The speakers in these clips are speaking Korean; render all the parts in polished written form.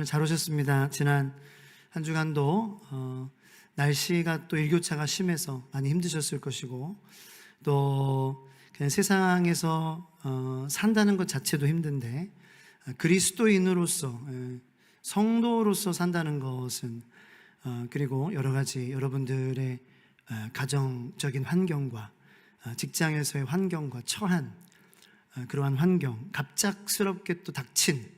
오늘 잘 오셨습니다. 지난 한 주간도 날씨가 또 일교차가 심해서 많이 힘드셨을 것이고, 또 그냥 세상에서 산다는 것 자체도 힘든데, 그리스도인으로서 성도로서 산다는 것은 그리고 여러 가지 여러분들의 가정적인 환경과 직장에서의 환경과 처한 그러한 환경, 갑작스럽게 또 닥친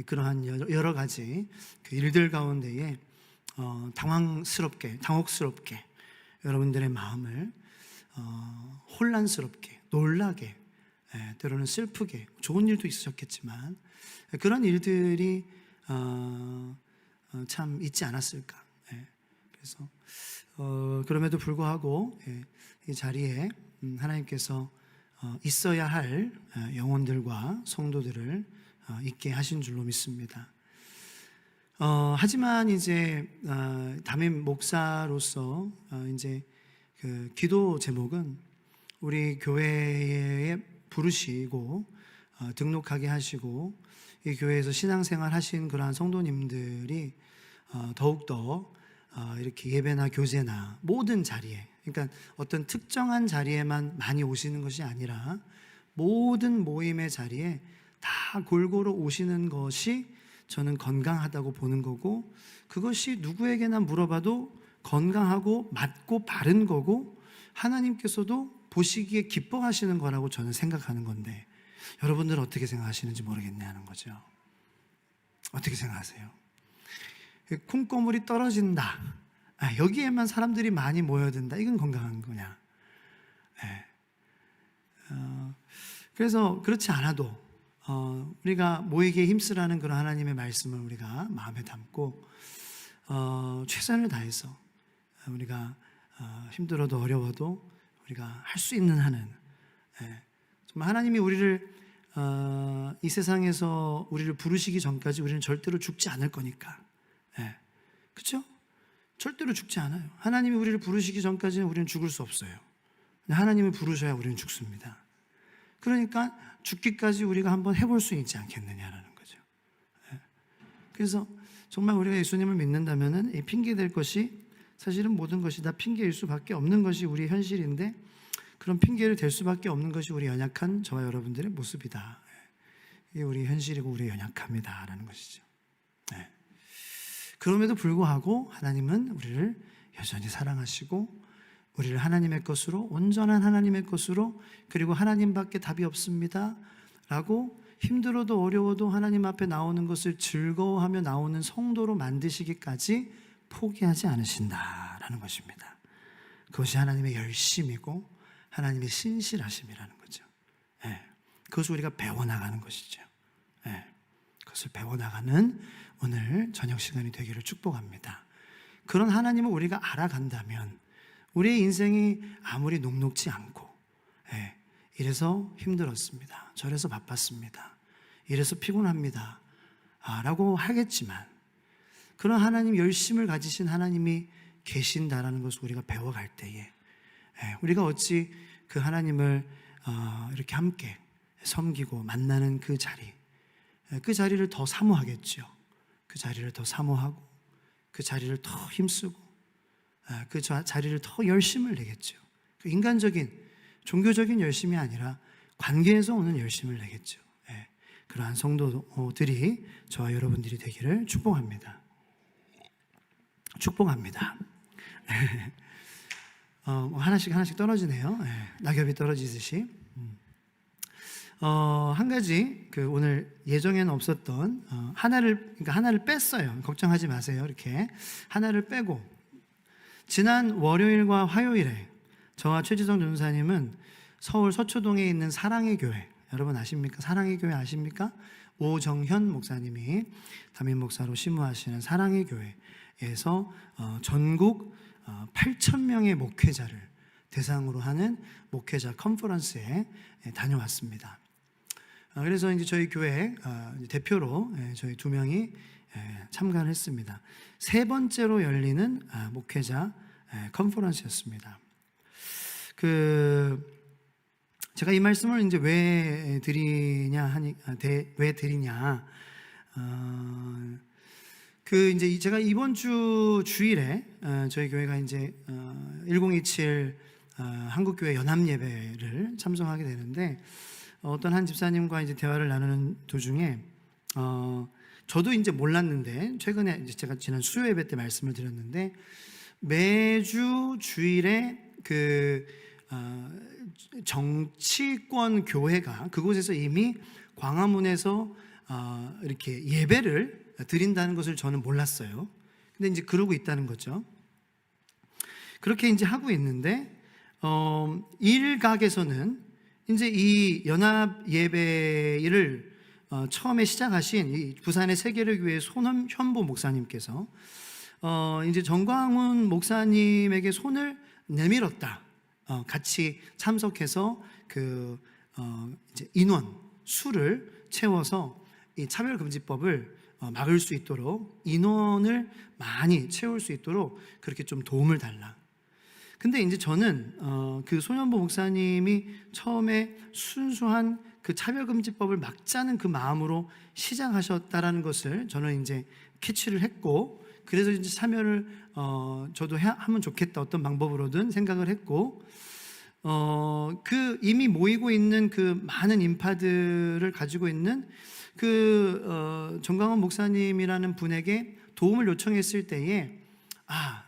그러한 여러 가지 그 일들 가운데에 당혹스럽게 여러분들의 마음을 혼란스럽게, 놀라게, 때로는 슬프게, 좋은 일도 있으셨겠지만 그런 일들이 참 있지 않았을까. 그래서 그럼에도 불구하고 이 자리에 하나님께서 있어야 할 영혼들과 성도들을 있게 하신 줄로 믿습니다. 하지만 이제 담임 목사로서 이제 그 기도 제목은 우리 교회에 부르시고 등록하게 하시고 이 교회에서 신앙생활 하신 그러한 성도님들이 더욱더 이렇게 예배나 교제나 모든 자리에, 그러니까 어떤 특정한 자리에만 많이 오시는 것이 아니라 모든 모임의 자리에 다 골고루 오시는 것이 저는 건강하다고 보는 거고, 그것이 누구에게나 물어봐도 건강하고 맞고 바른 거고 하나님께서도 보시기에 기뻐하시는 거라고 저는 생각하는 건데, 여러분들은 어떻게 생각하시는지 모르겠네 하는 거죠. 어떻게 생각하세요? 콩고물이 떨어진다, 여기에만 사람들이 많이 모여든다, 이건 건강한 거냐? 그래서 그렇지 않아도 우리가 모이기에 힘쓰라는 그런 하나님의 말씀을 우리가 마음에 담고 최선을 다해서 우리가 힘들어도 어려워도 우리가 할 수 있는 한은, 정말 하나님이 우리를 이 세상에서 우리를 부르시기 전까지 우리는 절대로 죽지 않을 거니까, 그렇죠? 절대로 죽지 않아요. 하나님이 우리를 부르시기 전까지는 우리는 죽을 수 없어요. 하나님을 부르셔야 우리는 죽습니다. 그러니까 죽기까지 우리가 한번 해볼 수 있지 않겠느냐라는 거죠. 그래서 정말 우리가 예수님을 믿는다면은 이 핑계 댈 것이, 사실은 모든 것이 다 핑계일 수밖에 없는 것이 우리의 현실인데, 그런 핑계를 댈 수밖에 없는 것이 우리 연약한 저와 여러분들의 모습이다. 이게 우리 현실이고 우리의 연약함이다라는 것이죠. 그럼에도 불구하고 하나님은 우리를 여전히 사랑하시고 우리를 하나님의 것으로, 온전한 하나님의 것으로, 그리고 하나님밖에 답이 없습니다 라고 힘들어도 어려워도 하나님 앞에 나오는 것을 즐거워하며 나오는 성도로 만드시기까지 포기하지 않으신다라는 것입니다. 그것이 하나님의 열심이고 하나님의 신실하심이라는 거죠. 그것을 우리가 배워나가는 것이죠. 그것을 배워나가는 오늘 저녁 시간이 되기를 축복합니다. 그런 하나님을 우리가 알아간다면 우리의 인생이 아무리 녹록지 않고, 이래서 힘들었습니다, 저래서 바빴습니다, 이래서 피곤합니다 라고 하겠지만, 그런 하나님, 열심을 가지신 하나님이 계신다라는 것을 우리가 배워갈 때에 우리가 어찌 그 하나님을 이렇게 함께 섬기고 만나는 그 자리를 더 사모하겠죠. 그 자리를 더 사모하고 그 자리를 더 힘쓰고 그 자리를 더 열심을 내겠죠. 그 인간적인, 종교적인 열심이 아니라 관계에서 오는 열심을 내겠죠. 그러한 성도들이, 저와 여러분들이 되기를 축복합니다. 축복합니다. 하나씩 떨어지네요. 낙엽이 떨어지듯이. 한 가지, 오늘 예정에는 없었던 하나를 뺐어요. 걱정하지 마세요. 이렇게 하나를 빼고, 지난 월요일과 화요일에 저와 최지성 전사님은 서울 서초동에 있는 사랑의 교회, 여러분 아십니까? 사랑의 교회 아십니까? 오정현 목사님이 담임 목사로 심우하시는 사랑의 교회에서 전국 8,000명의 목회자를 대상으로 하는 목회자 컨퍼런스에 다녀왔습니다. 그래서 이제 저희 교회 대표로 저희 2명이 참가를 했습니다. 세 번째로 열리는 목회자 컨퍼런스였습니다. 제가 이 말씀을 이제 왜 드리냐 이제 제가 이번 주 주일에 저희 교회가 이제 1027 한국교회 연합예배를 참석하게 되는데, 어떤 한 집사님과 이제 대화를 나누는 도중에 저도 이제 몰랐는데, 최근에 이제 제가 지난 수요 예배 때 말씀을 드렸는데, 매주 주일에 정치권 교회가 그곳에서 이미 광화문에서 이렇게 예배를 드린다는 것을 저는 몰랐어요. 근데 이제 그러고 있다는 거죠. 그렇게 이제 하고 있는데, 일각에서는 이제 이 연합 예배를 처음에 시작하신 이 부산의 세계를 손현보 목사님께서 이제 정광훈 목사님에게 손을 내밀었다. 같이 참석해서 이제 인원 수를 채워서 이 차별금지법을 막을 수 있도록, 인원을 많이 채울 수 있도록 그렇게 좀 도움을 달라. 근데 이제 저는 그 손현보 목사님이 처음에 순수한 그 차별금지법을 막자는 그 마음으로 시작하셨다라는 것을 저는 이제 캐치를 했고, 그래서 이제 참여를 저도 하면 좋겠다, 어떤 방법으로든 생각을 했고, 그 이미 모이고 있는 그 많은 인파들을 가지고 있는 정광훈 목사님이라는 분에게 도움을 요청했을 때에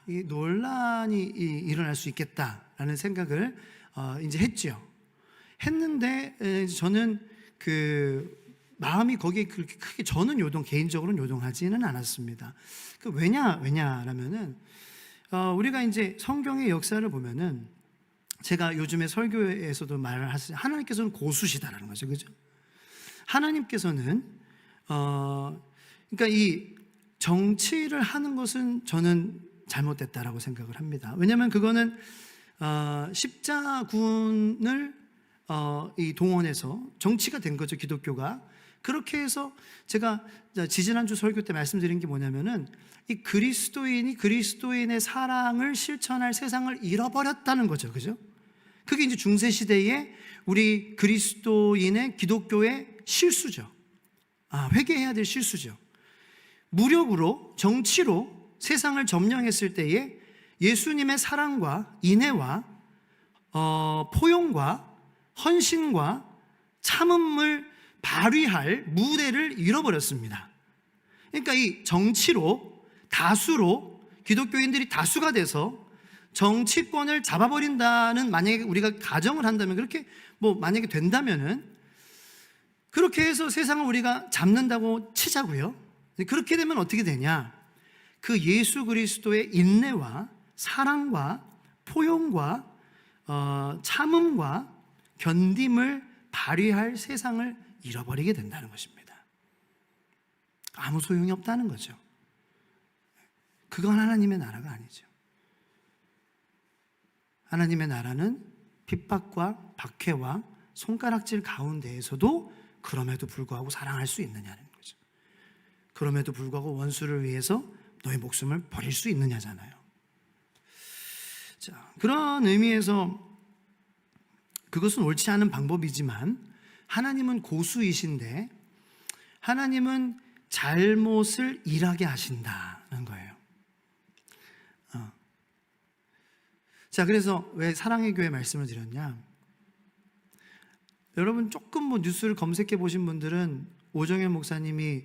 이 논란이 일어날 수 있겠다라는 생각을 이제 했는데, 저는 마음이 거기에 그렇게 크게 저는 개인적으로는 요동하지는 않았습니다. 왜냐라면은 우리가 이제 성경의 역사를 보면은, 제가 요즘에 설교에서도 말을 하시죠. 하나님께서는 고수시다라는 거죠, 그죠? 하나님께서는 그러니까 이 정치를 하는 것은 저는 잘못됐다라고 생각을 합니다. 왜냐하면 그거는 십자군을 이 동원해서 정치가 된 거죠, 기독교가. 그렇게 해서 제가 지지난주 설교 때 말씀드린 게 뭐냐면은, 이 그리스도인이 그리스도인의 사랑을 실천할 세상을 잃어버렸다는 거죠, 그죠? 그게 이제 중세시대의 우리 그리스도인의 기독교의 실수죠. 회개해야 될 실수죠. 무력으로, 정치로 세상을 점령했을 때에 예수님의 사랑과 인애와 포용과 헌신과 참음을 발휘할 무대를 잃어버렸습니다. 그러니까 이 정치로, 다수로, 기독교인들이 다수가 돼서 정치권을 잡아버린다는, 만약에 우리가 가정을 한다면, 그렇게 만약에 된다면은, 그렇게 해서 세상을 우리가 잡는다고 치자고요. 그렇게 되면 어떻게 되냐? 그 예수 그리스도의 인내와 사랑과 포용과 참음과 견딤을 발휘할 세상을 잃어버리게 된다는 것입니다. 아무 소용이 없다는 거죠. 그건 하나님의 나라가 아니죠. 하나님의 나라는 핍박과 박해와 손가락질 가운데에서도 그럼에도 불구하고 사랑할 수 있느냐는 거죠. 그럼에도 불구하고 원수를 위해서 너의 목숨을 버릴 수 있느냐잖아요. 자, 그런 의미에서 그것은 옳지 않은 방법이지만, 하나님은 고수이신데 하나님은 잘못을 일하게 하신다는 거예요. 자, 그래서 왜 사랑의 교회 말씀을 드렸냐? 여러분 조금 뉴스를 검색해 보신 분들은 오정현 목사님이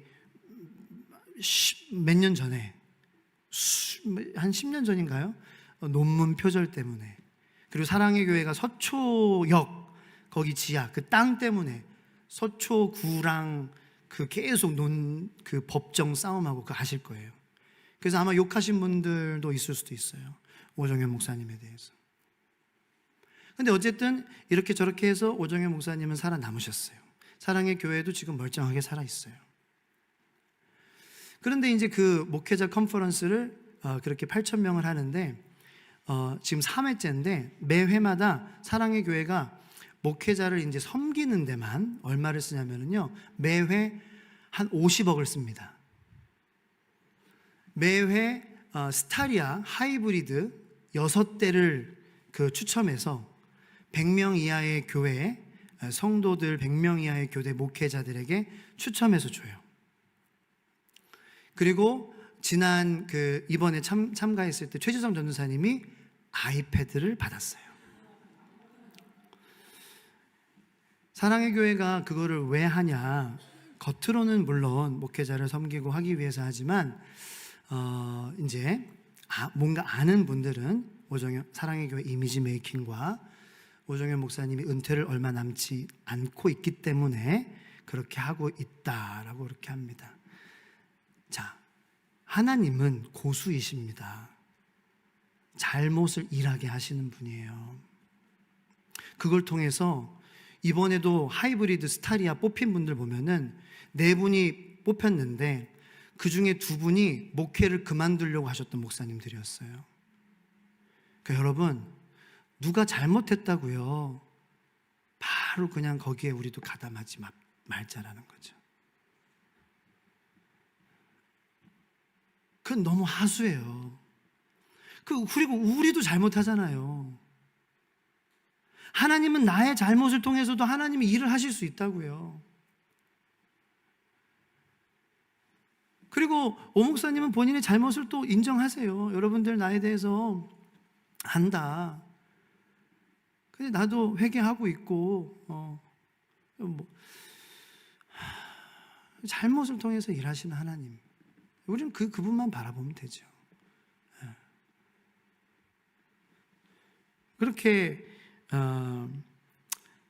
몇 년 전에, 한 10년 전인가요? 논문 표절 때문에, 그리고 사랑의 교회가 서초역 거기 지하 그 땅 때문에 서초구랑 계속 법정 싸움하고 그거 아실 거예요. 그래서 아마 욕하신 분들도 있을 수도 있어요, 오정현 목사님에 대해서. 근데 어쨌든 이렇게 저렇게 해서 오정현 목사님은 살아남으셨어요. 사랑의 교회도 지금 멀쩡하게 살아있어요. 그런데 이제 그 목회자 컨퍼런스를 그렇게 8,000명을 하는데, 지금 3회째인데 매 회마다 사랑의 교회가 목회자를 이제 섬기는 데만 얼마를 쓰냐면요, 매회 한 50억을 씁니다. 매회 스타리아 하이브리드 6대를 추첨해서 100명 이하의 교회 성도들, 100명 이하의 교대 목회자들에게 추첨해서 줘요. 그리고 지난 이번에 참가했을 때 최지성 전도사님이 아이패드를 받았어요. 사랑의 교회가 그거를 왜 하냐? 겉으로는 물론 목회자를 섬기고 하기 위해서 하지만 이제 뭔가 아는 분들은 사랑의 교회 이미지 메이킹과 오정현 목사님이 은퇴를 얼마 남지 않고 있기 때문에 그렇게 하고 있다라고 그렇게 합니다. 자, 하나님은 고수이십니다. 잘못을 일하게 하시는 분이에요. 그걸 통해서 이번에도 하이브리드 스타리아 뽑힌 분들 보면은 4분이 뽑혔는데 그 중에 2분이 목회를 그만두려고 하셨던 목사님들이었어요. 그러니까 여러분, 누가 잘못했다고요? 바로 그냥 거기에 우리도 가담하지 말자라는 거죠. 그건 너무 하수예요. 그리고 우리도 잘못하잖아요. 하나님은 나의 잘못을 통해서도 하나님이 일을 하실 수 있다고요. 그리고 오 목사님은 본인의 잘못을 또 인정하세요. 여러분들 나에 대해서 안다. 근데 나도 회개하고 있고 잘못을 통해서 일하시는 하나님. 우리는 그분만 바라보면 되죠. 그렇게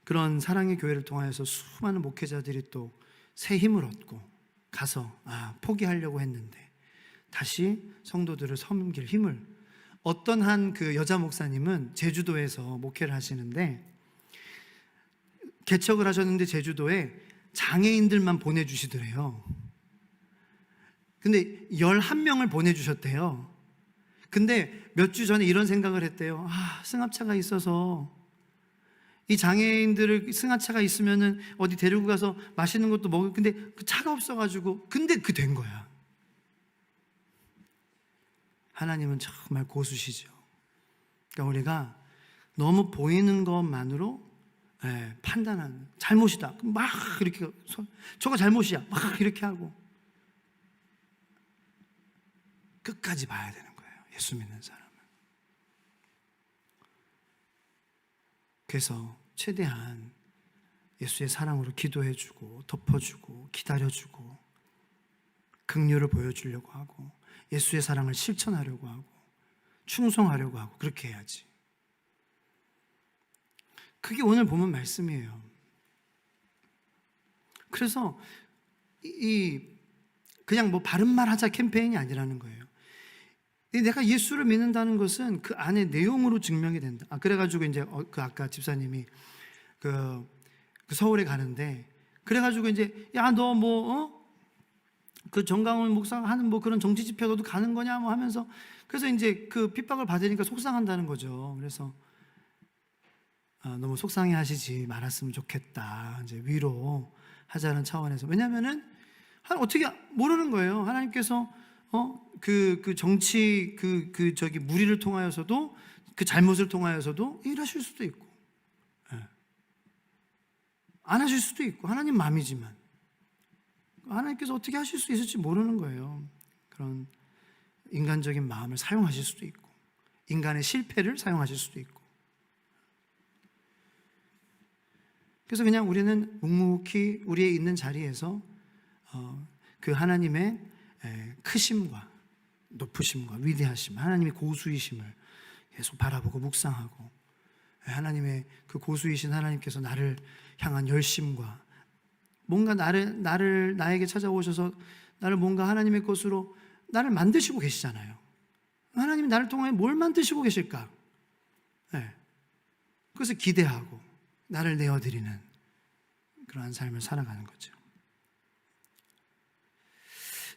그런 사랑의 교회를 통하여서 수많은 목회자들이 또 새 힘을 얻고 가서 포기하려고 했는데 다시 성도들을 섬길 힘을, 어떤 한 여자 목사님은 제주도에서 목회를 하시는데 개척을 하셨는데 제주도에 장애인들만 보내주시더래요. 근데 11명을 보내주셨대요. 근데 몇 주 전에 이런 생각을 했대요. 승합차가 있어서 이 장애인들을 승합차가 있으면은 어디 데리고 가서 맛있는 것도 먹을, 근데 그 차가 없어가지고, 근데 된 거야. 하나님은 정말 고수시죠. 그러니까 우리가 너무 보이는 것만으로 판단하는, 잘못이다 막 이렇게, 저거 잘못이야 막 이렇게 하고, 끝까지 봐야 되는 거예요, 예수 믿는 사람은. 그래서 최대한 예수의 사랑으로 기도해주고 덮어주고 기다려주고 긍휼을 보여주려고 하고 예수의 사랑을 실천하려고 하고 충성하려고 하고 그렇게 해야지. 그게 오늘 보면 말씀이에요. 그래서 그냥 바른 말 하자 캠페인이 아니라는 거예요. 내가 예수를 믿는다는 것은 그 안에 내용으로 증명이 된다. 그래가지고 이제 아까 집사님이 그 서울에 가는데, 그래가지고 이제 너 그 정강훈 목사 하는 그런 정치 집회 너도 가는 거냐 하면서, 그래서 이제 그 핍박을 받으니까 속상한다는 거죠. 그래서 너무 속상해 하시지 말았으면 좋겠다, 이제 위로 하자는 차원에서. 왜냐면은 어떻게 모르는 거예요. 하나님께서 그 정치 무리를 통하여서도, 그 잘못을 통하여서도 일하실 수도 있고 안 하실 수도 있고, 하나님 마음이지만 하나님께서 어떻게 하실 수 있을지 모르는 거예요. 그런 인간적인 마음을 사용하실 수도 있고 인간의 실패를 사용하실 수도 있고. 그래서 그냥 우리는 묵묵히 우리의 있는 자리에서 그 하나님의 크심과 높으심과 위대하심, 하나님의 고수이심을 계속 바라보고 묵상하고, 하나님의 그 고수이신 하나님께서 나를 향한 열심과 뭔가 나에게 찾아오셔서 나를 뭔가 하나님의 것으로 나를 만드시고 계시잖아요. 하나님이 나를 통해 뭘 만드시고 계실까? 그래서 기대하고 나를 내어드리는 그러한 삶을 살아가는 거죠.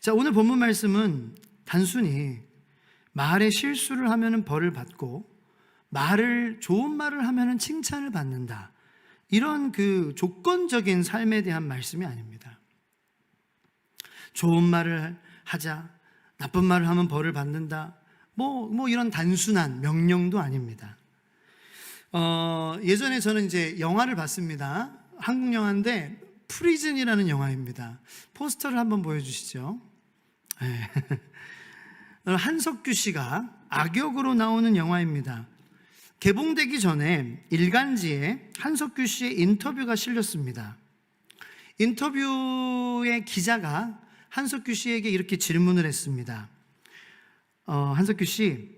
자, 오늘 본문 말씀은 단순히 말에 실수를 하면은 벌을 받고 좋은 말을 하면은 칭찬을 받는다, 이런 그 조건적인 삶에 대한 말씀이 아닙니다. 좋은 말을 하자, 나쁜 말을 하면 벌을 받는다, 이런 단순한 명령도 아닙니다. 예전에 저는 이제 영화를 봤습니다. 한국 영화인데 프리즌이라는 영화입니다. 포스터를 한번 보여주시죠. 한석규 씨가 악역으로 나오는 영화입니다. 개봉되기 전에 일간지에 한석규 씨의 인터뷰가 실렸습니다. 인터뷰의 기자가 한석규 씨에게 이렇게 질문을 했습니다. 한석규 씨,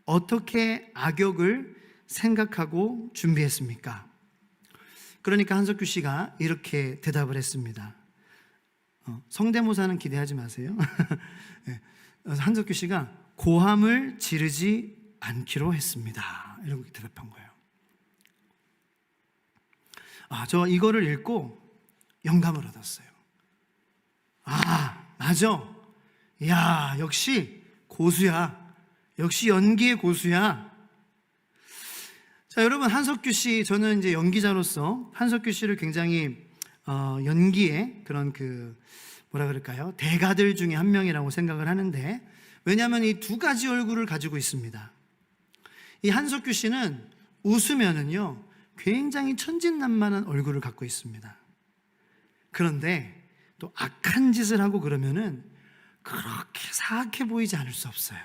어떻게 악역을 생각하고 준비했습니까? 그러니까 한석규 씨가 이렇게 대답을 했습니다. 성대모사는 기대하지 마세요. 네. 한석규 씨가 고함을 지르지 않기로 했습니다. 이렇게 대답한 거예요. 저 이거를 읽고 영감을 얻었어요. 맞아. 야, 역시 고수야. 역시 연기의 고수야. 자, 여러분, 한석규 씨, 저는 이제 연기자로서 한석규 씨를 굉장히 연기의 그런 뭐라 그럴까요? 대가들 중에 한 명이라고 생각을 하는데, 왜냐하면 이 두 가지 얼굴을 가지고 있습니다. 이 한석규 씨는 웃으면은요, 굉장히 천진난만한 얼굴을 갖고 있습니다. 그런데 또 악한 짓을 하고 그러면은 그렇게 사악해 보이지 않을 수 없어요.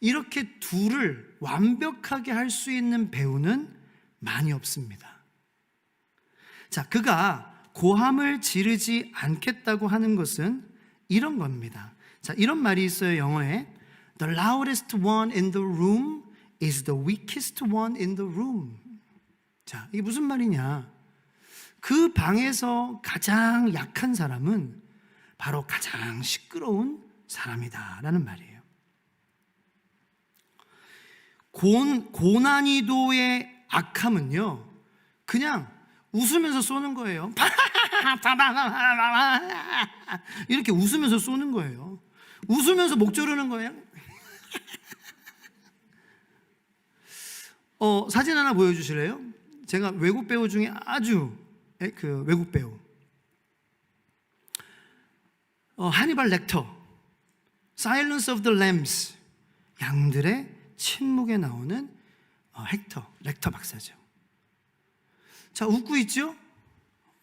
이렇게 둘을 완벽하게 할 수 있는 배우는 많이 없습니다. 자, 그가 고함을 지르지 않겠다고 하는 것은 이런 겁니다. 자, 이런 말이 있어요, 영어에. The loudest one in the room is the weakest one in the room. 자, 이게 무슨 말이냐? 그 방에서 가장 약한 사람은 바로 가장 시끄러운 사람이다라는 말이에요. 고난이도의 악함은요, 그냥 웃으면서 쏘는 거예요. 이렇게 웃으면서 쏘는 거예요. 웃으면서 목 조르는 거예요. 사진 하나 보여주실래요? 제가 외국 배우 중에 아주 외국 배우 하니발 렉터, Silence of the Lambs, 양들의 침묵에 나오는 렉터 박사죠. 자, 웃고 있죠?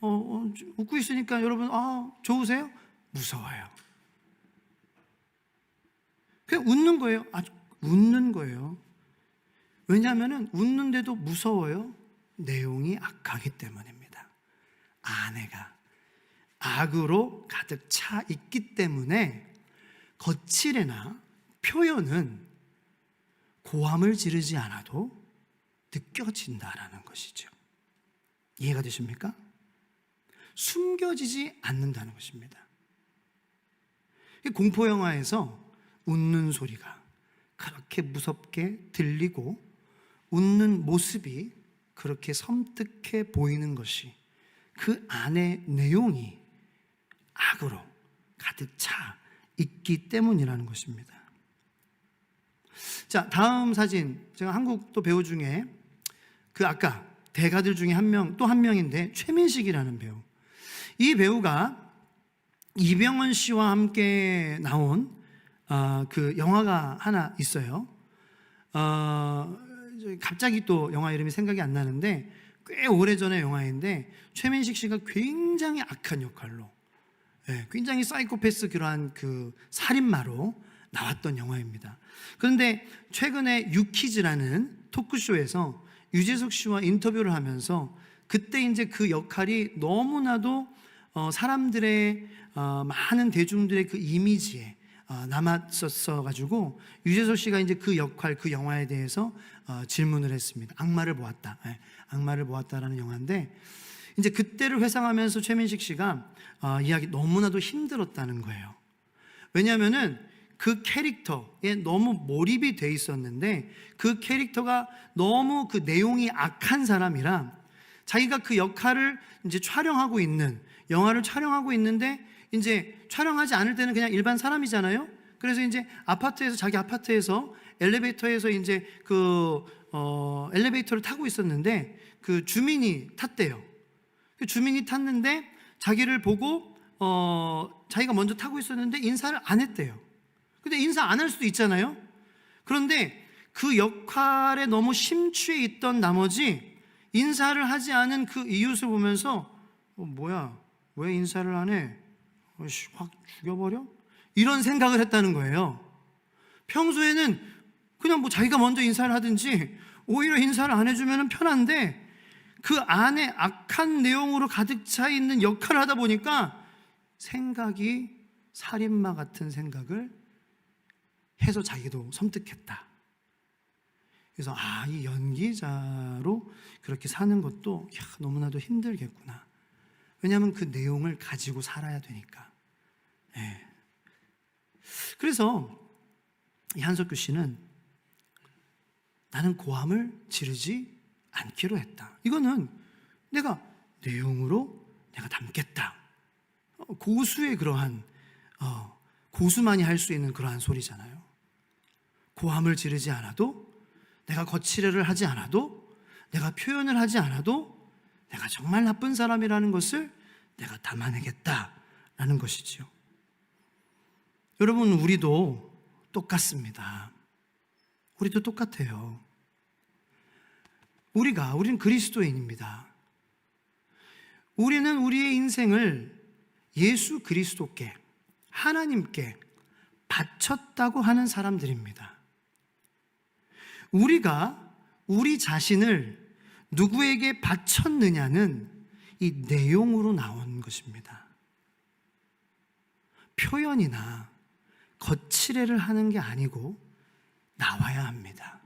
웃고 있으니까 여러분, 좋으세요? 무서워요. 그냥 웃는 거예요. 웃는 거예요. 왜냐하면 웃는데도 무서워요. 내용이 악하기 때문입니다. 아내가 악으로 가득 차 있기 때문에 거칠애나 표현은 고함을 지르지 않아도 느껴진다라는 것이죠. 이해가 되십니까? 숨겨지지 않는다는 것입니다. 공포영화에서 웃는 소리가 그렇게 무섭게 들리고 웃는 모습이 그렇게 섬뜩해 보이는 것이 그 안의 내용이 악으로 가득 차 있기 때문이라는 것입니다. 자, 다음 사진. 제가 한국 또 배우 중에 아까 대가들 중에 또 한 명인데 최민식이라는 배우. 이 배우가 이병헌 씨와 함께 나온 그 영화가 하나 있어요. 갑자기 또 영화 이름이 생각이 안 나는데 꽤 오래전의 영화인데 최민식 씨가 굉장히 악한 역할로, 굉장히 사이코패스 그러한 살인마로 나왔던 영화입니다. 그런데 최근에 유키즈라는 토크쇼에서 유재석 씨와 인터뷰를 하면서 그때 이제 그 역할이 너무나도 사람들의 많은 대중들의 그 이미지에 남았었어 가지고 유재석 씨가 이제 그 역할, 그 영화에 대해서 질문을 했습니다. 악마를 보았다. 악마를 보았다라는 영화인데 이제 그때를 회상하면서 최민식 씨가 이야기 너무나도 힘들었다는 거예요. 왜냐하면은 그 캐릭터에 너무 몰입이 돼 있었는데 그 캐릭터가 너무 그 내용이 악한 사람이라 자기가 그 역할을 이제 영화를 촬영하고 있는데 이제 촬영하지 않을 때는 그냥 일반 사람이잖아요. 그래서 이제 자기 아파트에서 엘리베이터에서 이제 엘리베이터를 타고 있었는데 그 주민이 탔대요. 그 주민이 탔는데 자기를 보고 자기가 먼저 타고 있었는데 인사를 안 했대요. 근데 인사 안 할 수도 있잖아요. 그런데 그 역할에 너무 심취해 있던 나머지 인사를 하지 않은 그 이웃을 보면서 뭐야, 왜 인사를 안 해? 확 죽여버려? 이런 생각을 했다는 거예요. 평소에는 그냥 뭐 자기가 먼저 인사를 하든지 오히려 인사를 안 해주면 편한데 그 안에 악한 내용으로 가득 차 있는 역할을 하다 보니까 생각이 살인마 같은 생각을 해서 자기도 섬뜩했다. 그래서 이 연기자로 그렇게 사는 것도 너무나도 힘들겠구나. 왜냐하면 그 내용을 가지고 살아야 되니까. 네. 그래서 이 한석규 씨는 나는 고함을 지르지 않기로 했다. 이거는 내가 내용으로 내가 담겠다. 고수의 그러한 고수만이 할 수 있는 그러한 소리잖아요. 고함을 지르지 않아도, 내가 거칠애를 하지 않아도, 내가 표현을 하지 않아도 내가 정말 나쁜 사람이라는 것을 내가 담아내겠다라는 것이지요. 여러분, 우리도 똑같습니다. 우리도 똑같아요. 우리는 그리스도인입니다. 우리는 우리의 인생을 예수 그리스도께, 하나님께 바쳤다고 하는 사람들입니다. 우리가 우리 자신을 누구에게 바쳤느냐는 이 내용으로 나온 것입니다. 표현이나 거칠애를 하는 게 아니고 나와야 합니다.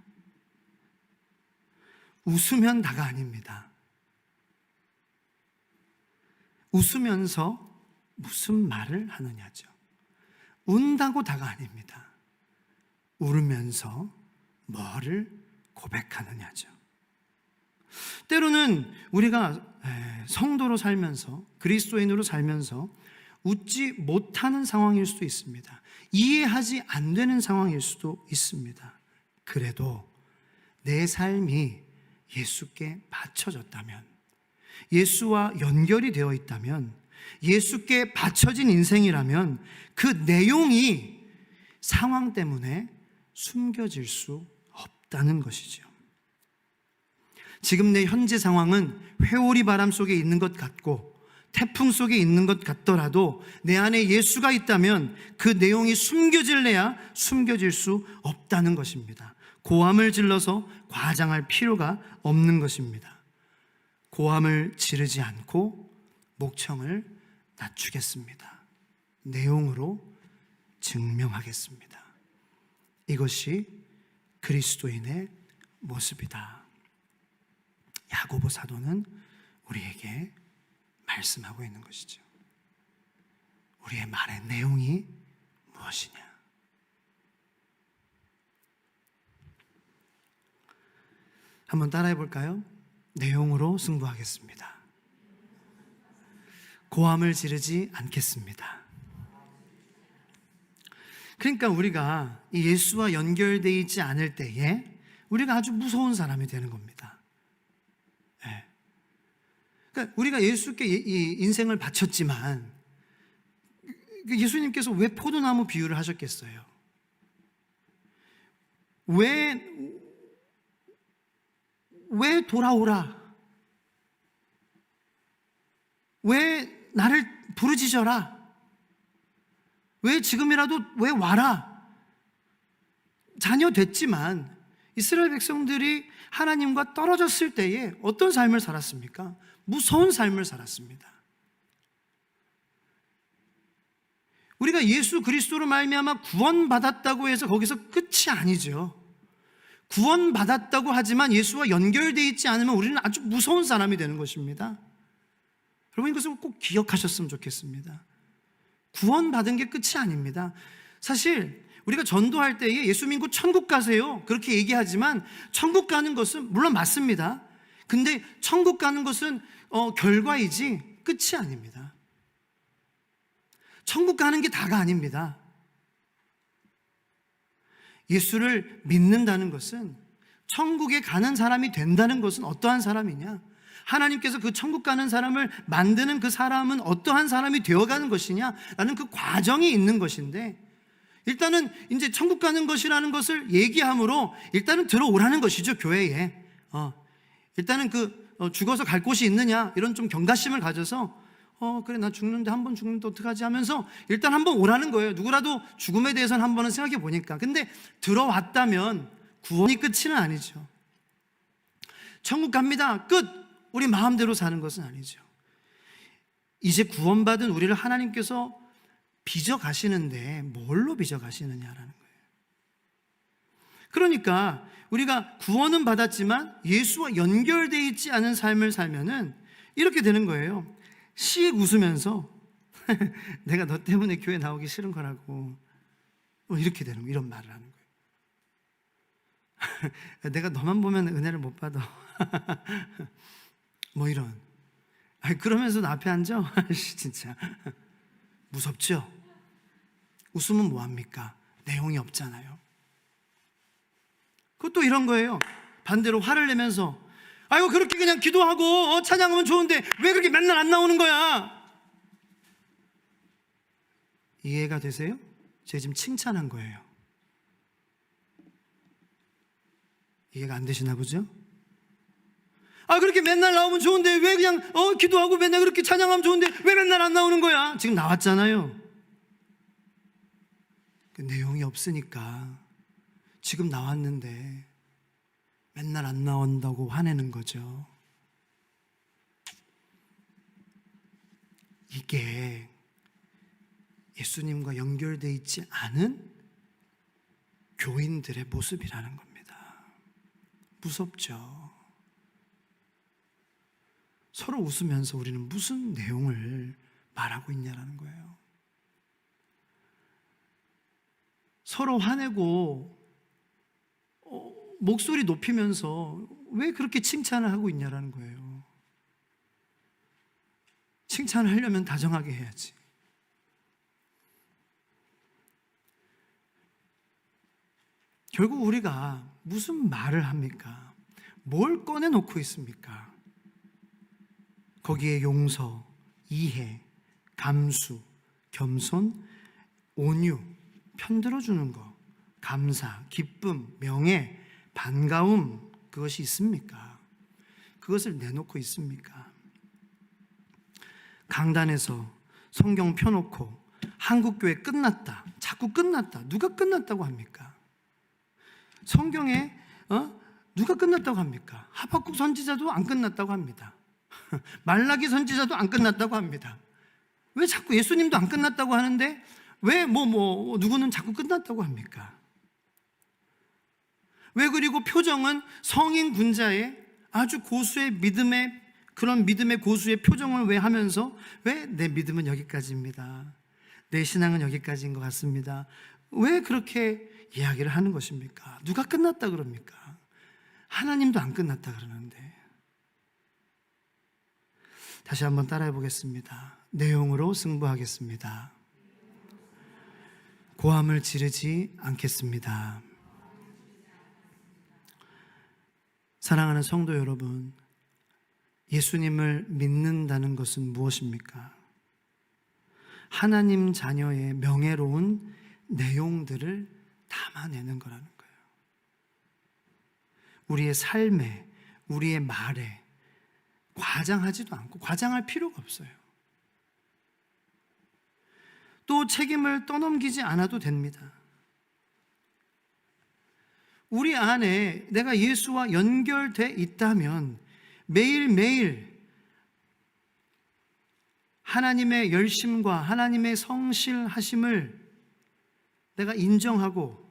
웃으면 다가 아닙니다. 웃으면서 무슨 말을 하느냐죠. 운다고 다가 아닙니다. 울으면서 뭐를 고백하느냐죠. 때로는 우리가 성도로 살면서, 그리스도인으로 살면서 웃지 못하는 상황일 수도 있습니다. 이해하지 안 되는 상황일 수도 있습니다. 그래도 내 삶이 예수께 바쳐졌다면, 예수와 연결이 되어 있다면, 예수께 바쳐진 인생이라면 그 내용이 상황 때문에 숨겨질 수 없다는 것이죠. 지금 내 현재 상황은 회오리 바람 속에 있는 것 같고 태풍 속에 있는 것 같더라도 내 안에 예수가 있다면 그 내용이 숨겨질래야 숨겨질 수 없다는 것입니다. 고함을 질러서 과장할 필요가 없는 것입니다. 고함을 지르지 않고 목청을 낮추겠습니다. 내용으로 증명하겠습니다. 이것이 그리스도인의 모습이다. 야고보 사도는 우리에게 말씀하고 있는 것이죠. 우리의 말의 내용이 무엇이냐? 한번 따라해 볼까요? 내용으로 승부하겠습니다. 고함을 지르지 않겠습니다. 그러니까 우리가 예수와 연결되어 있지 않을 때에 우리가 아주 무서운 사람이 되는 겁니다. 그러니까 우리가 예수께 이 인생을 바쳤지만 예수님께서 왜 포도나무 비유를 하셨겠어요? 왜 돌아오라? 왜 나를 부르짖어라? 왜 지금이라도 왜 와라? 자녀 됐지만 이스라엘 백성들이 하나님과 떨어졌을 때에 어떤 삶을 살았습니까? 무서운 삶을 살았습니다. 우리가 예수 그리스도로 말미암아 구원받았다고 해서 거기서 끝이 아니죠. 구원받았다고 하지만 예수와 연결되어 있지 않으면 우리는 아주 무서운 사람이 되는 것입니다. 여러분, 이것을 꼭 기억하셨으면 좋겠습니다. 구원받은 게 끝이 아닙니다. 사실 우리가 전도할 때에 예수 믿고 천국 가세요 그렇게 얘기하지만 천국 가는 것은 물론 맞습니다. 근데 천국 가는 것은 결과이지 끝이 아닙니다. 천국 가는 게 다가 아닙니다. 예수를 믿는다는 것은, 천국에 가는 사람이 된다는 것은 어떠한 사람이냐? 하나님께서 그 천국 가는 사람을 만드는 그 사람은 어떠한 사람이 되어가는 것이냐? 라는 그 과정이 있는 것인데, 일단은 이제 천국 가는 것이라는 것을 얘기함으로 일단은 들어오라는 것이죠, 교회에. 일단은 죽어서 갈 곳이 있느냐? 이런 좀 경각심을 가져서 그래 나 죽는데 한 번 죽는데 어떡하지 하면서 일단 한번 오라는 거예요. 누구라도 죽음에 대해서는 한 번은 생각해 보니까. 근데 들어왔다면 구원이 끝이는 아니죠. 천국 갑니다. 끝. 우리 마음대로 사는 것은 아니죠. 이제 구원받은 우리를 하나님께서 빚어 가시는데 뭘로 빚어 가시느냐라는 거예요. 그러니까 우리가 구원은 받았지만 예수와 연결되어 있지 않은 삶을 살면은 이렇게 되는 거예요. 씩 웃으면서 내가 너 때문에 교회 나오기 싫은 거라고 이렇게 되는 거예요. 이런 말을 하는 거예요. 내가 너만 보면 은혜를 못 받아. 뭐 이런. 그러면서도 앞에 앉아? 진짜 무섭죠? 웃으면 뭐합니까? 내용이 없잖아요. 그것도 이런 거예요. 반대로 화를 내면서 아이고 그렇게 그냥 기도하고 찬양하면 좋은데 왜 그렇게 맨날 안 나오는 거야? 이해가 되세요? 제가 지금 칭찬한 거예요. 이해가 안 되시나 보죠? 그렇게 맨날 나오면 좋은데 왜 그냥 기도하고 맨날 그렇게 찬양하면 좋은데 왜 맨날 안 나오는 거야? 지금 나왔잖아요. 그 내용이 없으니까 지금 나왔는데 맨날 안 나온다고 화내는 거죠. 이게 예수님과 연결되어 있지 않은 교인들의 모습이라는 겁니다. 무섭죠. 서로 웃으면서 우리는 무슨 내용을 말하고 있냐라는 거예요. 서로 화내고 목소리 높이면서 왜 그렇게 칭찬을 하고 있냐라는 거예요. 칭찬을 하려면 다정하게 해야지. 결국 우리가 무슨 말을 합니까? 뭘 꺼내놓고 있습니까? 거기에 용서, 이해, 감수, 겸손, 온유, 편들어주는 거, 감사, 기쁨, 명예, 반가움, 그것이 있습니까? 그것을 내놓고 있습니까? 강단에서 성경 펴놓고 한국교회 끝났다, 자꾸 끝났다. 누가 끝났다고 합니까? 성경에 누가 끝났다고 합니까? 하박국 선지자도 안 끝났다고 합니다. 말라기 선지자도 안 끝났다고 합니다. 왜 자꾸 예수님도 안 끝났다고 하는데 왜 누구는 자꾸 끝났다고 합니까? 왜 그리고 표정은 성인 군자의 아주 고수의 믿음의 그런 믿음의 고수의 표정을 왜 하면서 왜 내 믿음은 여기까지입니다. 내 신앙은 여기까지인 것 같습니다. 왜 그렇게 이야기를 하는 것입니까? 누가 끝났다 그럽니까? 하나님도 안 끝났다 그러는데. 다시 한번 따라해 보겠습니다. 내용으로 승부하겠습니다. 고함을 지르지 않겠습니다. 사랑하는 성도 여러분, 예수님을 믿는다는 것은 무엇입니까? 하나님 자녀의 명예로운 내용들을 담아내는 거라는 거예요. 우리의 삶에, 우리의 말에 과장하지도 않고 과장할 필요가 없어요. 또 책임을 떠넘기지 않아도 됩니다. 우리 안에 내가 예수와 연결돼 있다면 매일매일 하나님의 열심과 하나님의 성실하심을 내가 인정하고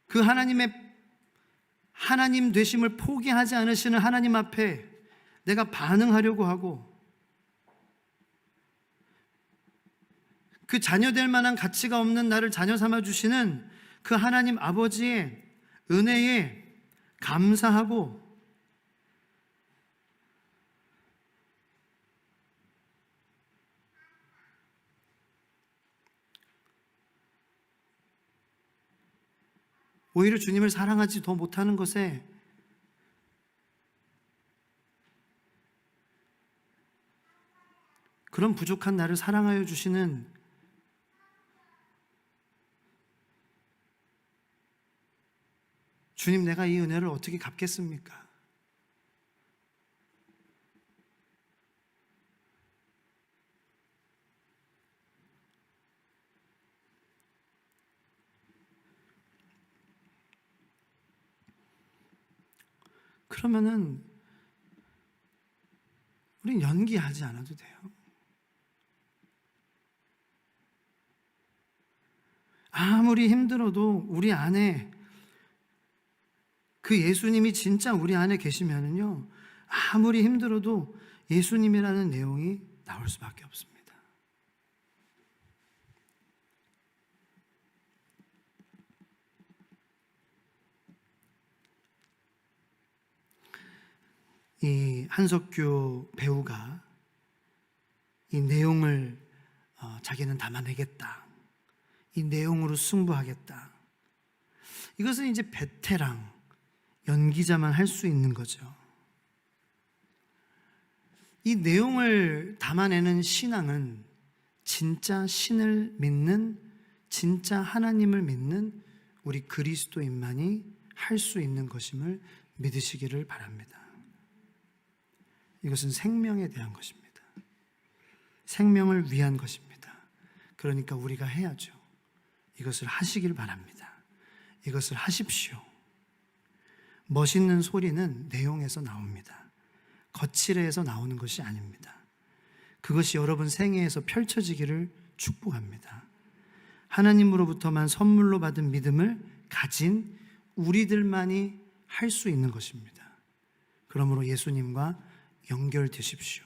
그 하나님 되심을 포기하지 않으시는 하나님 앞에 내가 반응하려고 하고 그 자녀 될 만한 가치가 없는 나를 자녀 삼아 주시는 그 하나님 아버지의 은혜에 감사하고 오히려 주님을 사랑하지 더 못하는 것에 그런 부족한 나를 사랑하여 주시는 주님, 내가 이 은혜를 어떻게 갚겠습니까? 그러면은 우린 연기하지 않아도 돼요. 아무리 힘들어도 우리 안에 그 예수님이 진짜 우리 안에 계시면은요, 아무리 힘들어도 예수님이라는 내용이 나올 수밖에 없습니다. 이 한석규 배우가 이 내용을 자기는 담아내겠다, 이 내용으로 승부하겠다, 이것은 이제 베테랑 연기자만 할 수 있는 거죠. 이 내용을 담아내는 신앙은 진짜 신을 믿는, 진짜 하나님을 믿는 우리 그리스도인만이 할 수 있는 것임을 믿으시기를 바랍니다. 이것은 생명에 대한 것입니다. 생명을 위한 것입니다. 그러니까 우리가 해야죠. 이것을 하시길 바랍니다. 이것을 하십시오. 멋있는 소리는 내용에서 나옵니다. 거칠해에서 나오는 것이 아닙니다. 그것이 여러분 생애에서 펼쳐지기를 축복합니다. 하나님으로부터만 선물로 받은 믿음을 가진 우리들만이 할 수 있는 것입니다. 그러므로 예수님과 연결되십시오.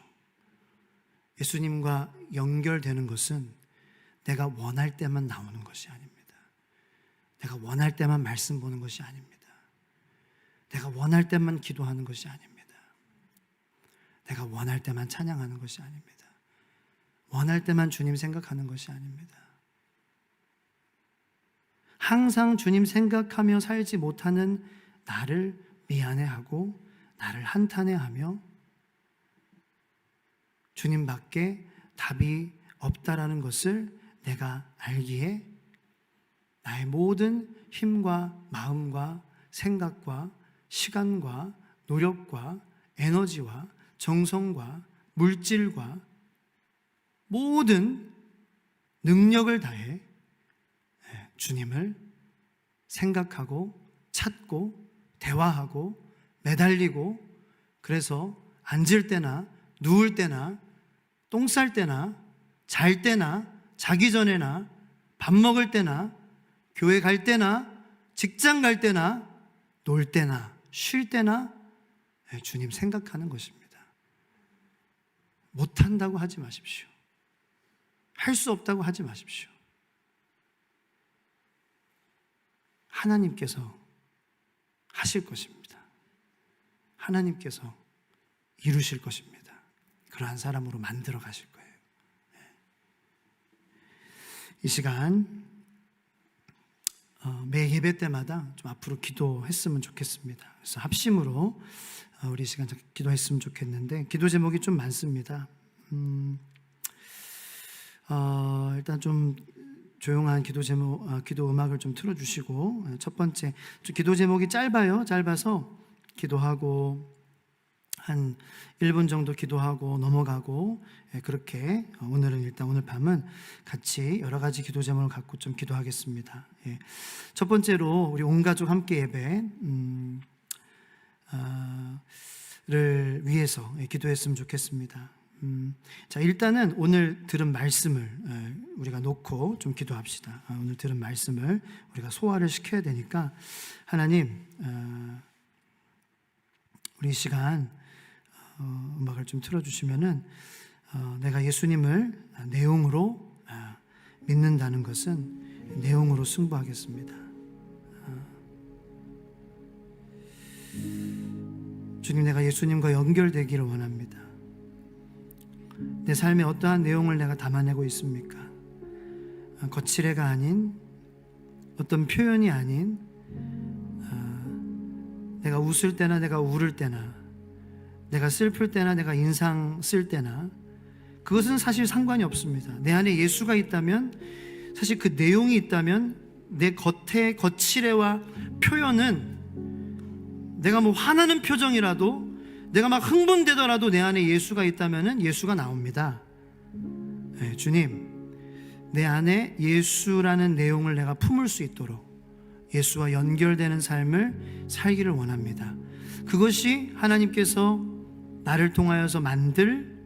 예수님과 연결되는 것은 내가 원할 때만 나오는 것이 아닙니다. 내가 원할 때만 말씀 보는 것이 아닙니다. 내가 원할 때만 기도하는 것이 아닙니다. 내가 원할 때만 찬양하는 것이 아닙니다. 원할 때만 주님 생각하는 것이 아닙니다. 항상 주님 생각하며 살지 못하는 나를 미안해하고 나를 한탄해하며 주님밖에 답이 없다라는 것을 내가 알기에 나의 모든 힘과 마음과 생각과 시간과 노력과 에너지와 정성과 물질과 모든 능력을 다해 주님을 생각하고 찾고 대화하고 매달리고, 그래서 앉을 때나 누울 때나 똥 쌀 때나 잘 때나 자기 전에나 밥 먹을 때나 교회 갈 때나 직장 갈 때나 놀 때나 쉴 때나 주님 생각하는 것입니다. 못한다고 하지 마십시오. 할 수 없다고 하지 마십시오. 하나님께서 하실 것입니다. 하나님께서 이루실 것입니다. 그러한 사람으로 만들어 가실 거예요. 이 시간 매 예배 때마다 좀 앞으로 기도했으면 좋겠습니다. 그래서 합심으로 우리 시간 기도했으면 좋겠는데, 기도 제목이 좀 많습니다. 일단 좀 조용한 기도 제목, 기도 음악을 좀 틀어주시고, 첫 번째, 기도 제목이 짧아서 기도하고 한 1분 정도 기도하고 넘어가고, 그렇게 오늘은 일단 오늘 밤은 같이 여러 가지 기도 제목을 갖고 좀 기도하겠습니다. 첫 번째로 우리 온 가족 함께 예배 를 위해서 기도했으면 좋겠습니다. 자, 일단은 오늘 들은 말씀을 우리가 놓고 좀 기도합시다. 오늘 들은 말씀을 우리가 소화를 시켜야 되니까, 하나님, 우리 이 시간 음악을 좀 틀어주시면은 내가 예수님을 내용으로 믿는다는 것은 내용으로 승부하겠습니다. 주님, 내가 예수님과 연결되기를 원합니다. 내 삶에 어떠한 내용을 내가 담아내고 있습니까? 거칠애가 아닌, 어떤 표현이 아닌, 내가 웃을 때나 내가 울을 때나, 내가 슬플 때나 내가 인상 쓸 때나, 그것은 사실 상관이 없습니다. 내 안에 예수가 있다면, 사실 그 내용이 있다면 내 겉의 거칠애와 표현은, 내가 뭐 화나는 표정이라도, 내가 막 흥분되더라도 내 안에 예수가 있다면 예수가 나옵니다. 주님, 내 안에 예수라는 내용을 내가 품을 수 있도록 예수와 연결되는 삶을 살기를 원합니다. 그것이 하나님께서 나를 통하여서 만들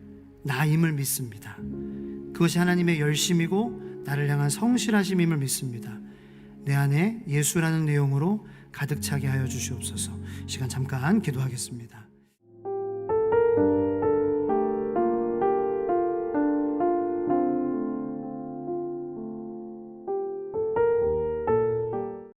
나임을 믿습니다. 그것이 하나님의 열심이고 나를 향한 성실하심임을 믿습니다. 내 안에 예수라는 내용으로 가득 차게 하여 주시옵소서. 시간 잠깐 기도하겠습니다.